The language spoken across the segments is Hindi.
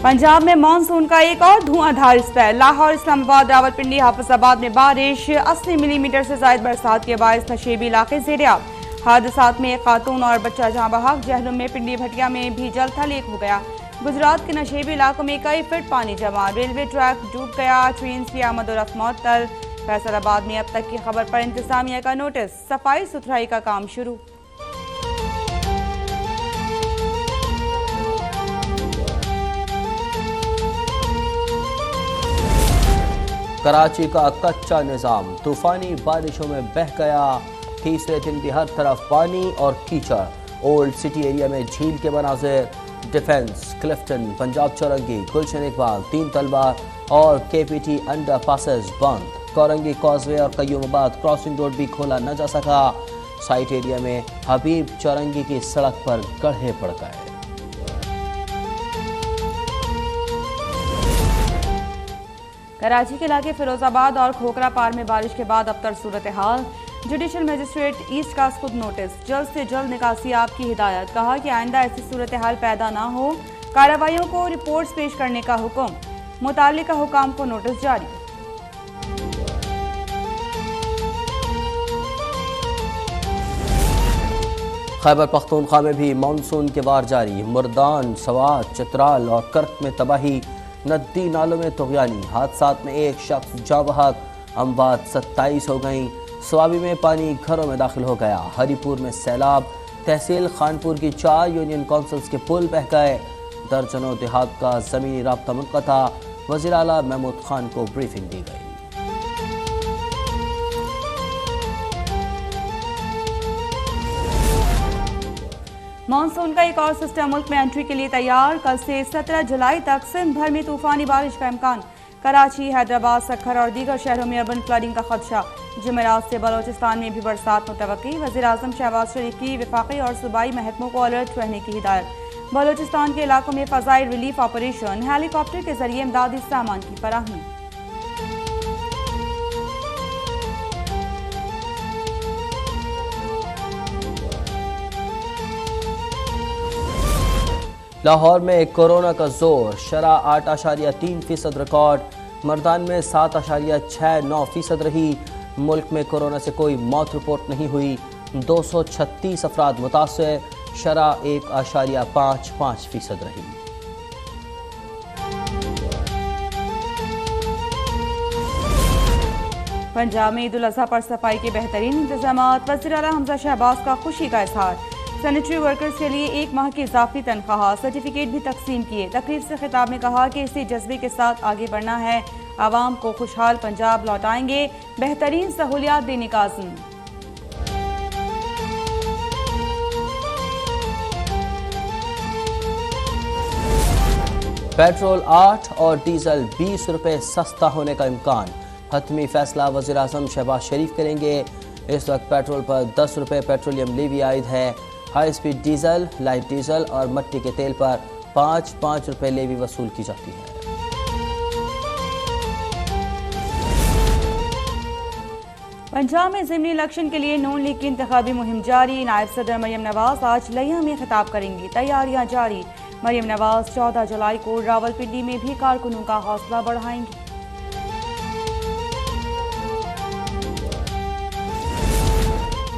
पंजाब में मानसून का एक और धुआंधार स्पेल। लाहौर, इस्लामाबाद, रावलपिंडी, हाफिजाबाद में बारिश। 80 मिलीमीटर से ज्यादा बरसात के बायस नशेबी इलाके ज़ेर-ए-आब। हादसात में एक खातून और बच्चा जहां बहक। जहलम में पिंडी भटिया में भी जल थल एक हो गया। गुजरात के नशेबी इलाकों में कई फीट पानी जमा। रेलवे ट्रैक डूब गया। ट्रेन की आमद और रफ्त मुअत्तल। फैसलाबाद में अब तक की खबर पर इंतजामिया का नोटिस। सफाई सुथराई का काम शुरू। कराची का कच्चा निजाम तूफानी बारिशों में बह गया। तीसरे दिन भी हर तरफ पानी और कीचड़। ओल्ड सिटी एरिया में झील के मनाजिर। डिफेंस, क्लिफ्टन, पंजाब चौरंगी, गुलशन इकबाल, 3 तलबा और केपीटी अंडर पासेस बंद। कोरंगी कॉजवे और कयूमाबाद क्रॉसिंग रोड भी खोला न जा सका। साइट एरिया में हबीब चौरंगी की सड़क पर गड्ढे पड़ गए। कराची के इलाके फिरोजाबाद और खोखरा पार में बारिश के बाद अबतर सूरत हाल। जुडिशल मजिस्ट्रेट ईस्ट का खुद नोटिस। जल्द से जल्द निकासी आपकी हिदायत। कहा कि आइंदा ऐसी सूरत हाल पैदा ना हो। कार्रवाइयों को रिपोर्ट्स पेश करने का हुक्म। मुताल्लिका हुकाम को नोटिस जारी। खैबर पख्तूनख्वा में भी मानसून के वार जारी। मुर्दान, सवात, चित्राल और कर्क में तबाही। नदी नालों में तुग़यानी। हादसात में एक शख्स जाँ बहक। अमवात 27 हो गईं। स्वाबी में पानी घरों में दाखिल हो गया। हरीपुर में सैलाब। तहसील खानपुर की 4 यूनियन काउंसिल्स के पुल बह गए। दर्जनों देहात का ज़मीनी राब्ता मुनक़ता। वज़ीर आला महमूद खान को ब्रीफिंग दी गई। मानसून का एक और सिस्टम मुल्क में एंट्री के लिए तैयार। कल से 17 जुलाई तक सिंध भर में तूफानी बारिश का इम्कान। कराची, हैदराबाद, सक्खर और दीगर शहरों में अर्बन फ्लडिंग का खदशा। जुमेरात से बलोचिस्तान में भी बरसात मुतवक्की। वज़ीर आज़म शहबाज शरीफ की वफाकी और सूबाई महकमों को अलर्ट रहने की हिदायत। बलोचिस्तान के इलाकों में फ़ज़ाई रिलीफ ऑपरेशन। हेलीकॉप्टर के जरिए इमदादी सामान की फराहमी। लाहौर में कोरोना का जोर। शरह 8.3% रिकॉर्ड। मर्दान में 7.69% रही। मुल्क में कोरोना से कोई मौत रिपोर्ट नहीं हुई। 236 अफराद मुतासर। शरह 1.55% रही। पंजाब में ईद उल अज़हा पर सफाई के बेहतरीन इंतजाम। वज़ीर आला हमजा शहबाज का खुशी का इजहार। सैनिटरी वर्कर्स के लिए 1 माह की इजाफी तनख्वाह। सर्टिफिकेट भी तकसीम किए। तकरीर से खिताब में कहा कि इसी जज्बे के साथ आगे बढ़ना है। आवाम को खुशहाल पंजाब लौटाएंगे। बेहतरीन सहूलियात देने का अज़्म। पेट्रोल 8 और डीजल 20 रुपए सस्ता होने का इम्कान। हतमी फैसला वज़ीर आज़म शहबाज शरीफ करेंगे। इस वक्त पेट्रोल पर 10 रुपए पेट्रोलियम लेवी आयद है। High speed diesel, light diesel और मट्टी के तेल पर 5-5 रुपए लेवी वसूल की जाती है। पंजाब में ज़िमनी इलेक्शन के लिए नून लीग की इंतखाबी मुहिम जारी। नायब सदर मरियम नवाज आज लिया में खिताब करेंगी। तैयारियां जारी। मरियम नवाज 14 जुलाई को रावलपिंडी में भी कारकुनों का हौसला बढ़ाएंगी।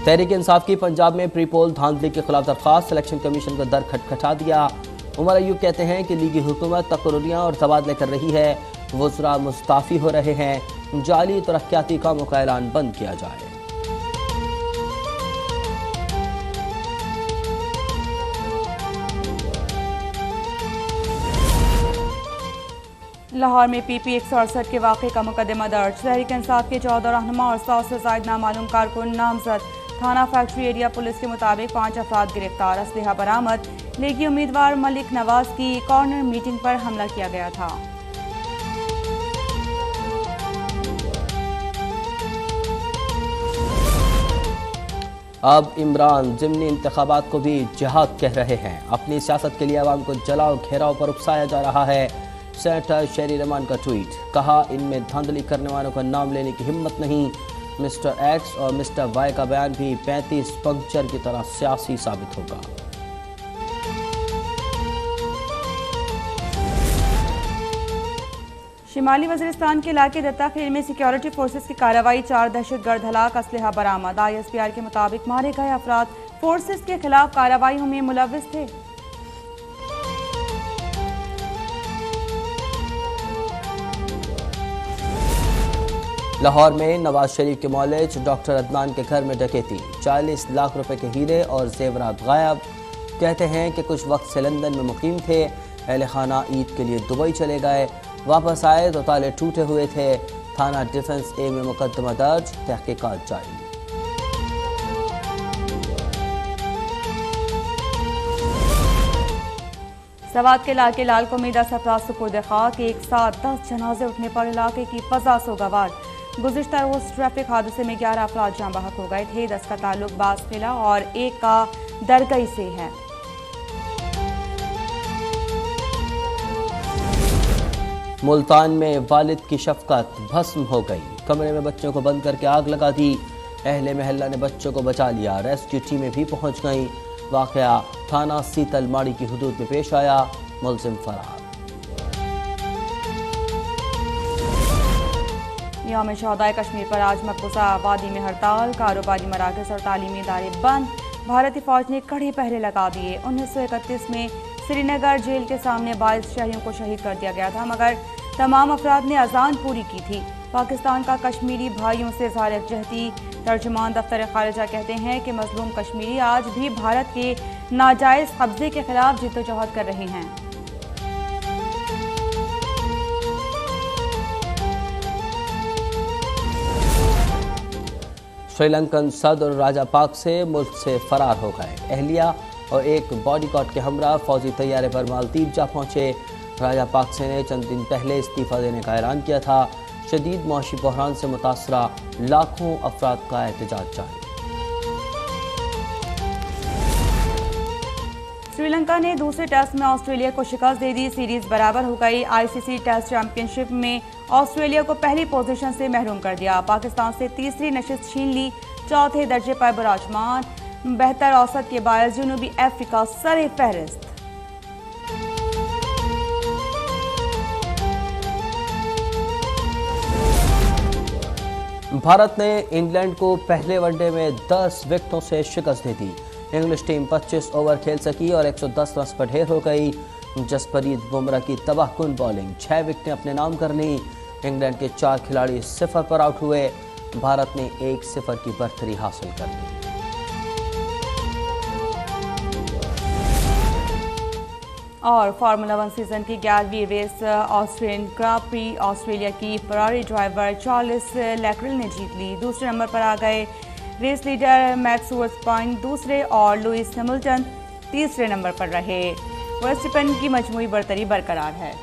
तहरीक इंसाफ की पंजाब में प्री पोल धांधली के खिलाफ दरख्वास्त। इलेक्शन कमीशन का दर खटखटा दिया। उमर अयूब कहते हैं कि लीगी हुकूमत तकर्रियाँ और तबादले कर रही है। वज़रा मुस्ताफ़ी हो रहे हैं। जाली तरक्याती कामों का ऐलान बंद किया जाए। लाहौर में PP 168 के वाक़े का मुकदमा दर्ज। तहरीक इंसाफ के 14 रहनुमा और 100 से ज़ायद नामालूम कारकुन नामजद। थाना फैक्ट्री एरिया पुलिस के मुताबिक 5 अफराद गिरफ्तार। असलहा बरामद। लीगी उम्मीदवार मलिक नवाज की कॉर्नर मीटिंग पर हमला किया गया था। अब इमरान ज़िमनी इंतखाबात को भी जिहाद कह रहे हैं। अपनी सियासत के लिए अवाम को जलाओ घेराव पर उकसाया जा रहा है। सेनेटर शेरी रहमान का ट्वीट। कहा, इनमें धांधली करने वालों का नाम लेने की हिम्मत नहीं। मिस्टर एक्स और मिस्टर वाई का बयान भी 35 पंक्चर की तरह सियासी साबित होगा। शिमाली वजीरिस्तान के इलाके दत्ता खेल में सिक्योरिटी फोर्सेस की कार्रवाई, 4 दहशतगर्द हलाक, असलहा बरामद। ISPR के मुताबिक मारे गए अफराद फोर्सेस के खिलाफ कार्रवाइयों में मुलव्विस थे। लाहौर में नवाज शरीफ के मौलिज डॉक्टर अदनान के घर में डकैती, 40 लाख रुपए के हीरे और जेवरात गायब। कहते हैं कि कुछ वक्त से लंदन में मुकीम थे, अहले खाना ईद के लिए दुबई चले गए, वापस आए तो ताले टूटे हुए थे। थाना डिफेंस ए में मुकदमा दर्ज, तहकीकात जारी। सवात के इलाके लाल को मीदा सफराज सुपुर्द खाक, एक साथ 10 जनाजे उठने पर इलाके की फजा सोगवार। गुज़िश्ता रोज ट्रैफिक हादसे में 11 अफराद जाँ बहक हो गए थे। 10 का ताल्लुक बासफिला और एक का दरगई से है। मुल्तान में वालिद की शफकत भस्म हो गई, कमरे में बच्चों को बंद करके आग लगा दी। अहले महल्ला ने बच्चों को बचा लिया, रेस्क्यू टीमें भी पहुंच गईं। वाक़या थाना सीतलमाड़ी की हुदूद में पेश आया, मुलजिम फरार। यौम शहदाए कश्मीर पर आज मकबूजा आबादी में हड़ताल, कारोबारी मराकज़ और तालीमी इदारे बंद। भारतीय फौज ने कड़े पहरे लगा दिए। 1931 में श्रीनगर जेल के सामने 22 शहरियों को शहीद कर दिया गया था, मगर तमाम अफराद ने अजान पूरी की थी। पाकिस्तान का कश्मीरी भाइयों से इज़हार यकजहती। तर्जुमान दफ्तर खारिजा कहते हैं कि मजलूम कश्मीरी आज भी भारत के नाजायज़ कब्जे के खिलाफ जिद्दोजहद कर रहे हैं। श्रीलंकन सदर राजा पाक से मुल्क से फरार हो गए। अहलिया और एक बॉडीगार्ड के हमरा फौजी तैयारे पर मालदीव जा पहुंचे। राजा पाक से ने चंद दिन पहले इस्तीफा देने का ऐलान किया था। शदीद मौशी बहरान से मुतासरा लाखों अफराद का एहतजाज जारी। श्रीलंका ने दूसरे टेस्ट में ऑस्ट्रेलिया को शिकस्त दे दी, सीरीज बराबर हो गई। ICC टेस्ट चैंपियनशिप में ऑस्ट्रेलिया को पहली पोजीशन से महरूम कर दिया। पाकिस्तान से तीसरी नशिस्त छीन ली, चौथे दर्जे पर बराजमान। बेहतर औसत के बायस जनूबी अफ्रीका सरे फहरिस्त। भारत ने इंग्लैंड को पहले वनडे में 10 विकेटों से शिकस्त दे दी। इंग्लिश टीम 25 ओवर खेल सकी और 110 रन पर ढेर हो गई। जसप्रीत बुमराह की तबाहकुन बॉलिंग, 6 विकेटें अपने नाम कर ली। इंग्लैंड के 4 खिलाड़ी 0 पर आउट हुए। भारत ने 1-0 की बढ़तरी हासिल कर ली। और फार्मूला 1 सीजन की 11वीं रेस ऑस्ट्रियन ग्रां प्री ऑस्ट्रेलिया की फरारी ड्राइवर चार्ल्स लेक्रेल ने जीत ली। दूसरे नंबर पर आ गए रेस लीडर मैक्स वर्स्टैपेन दूसरे और लुइस हैमिल्टन तीसरे नंबर पर रहे। वर्स्टैपेन की मजमूई बढ़तरी बरकरार है।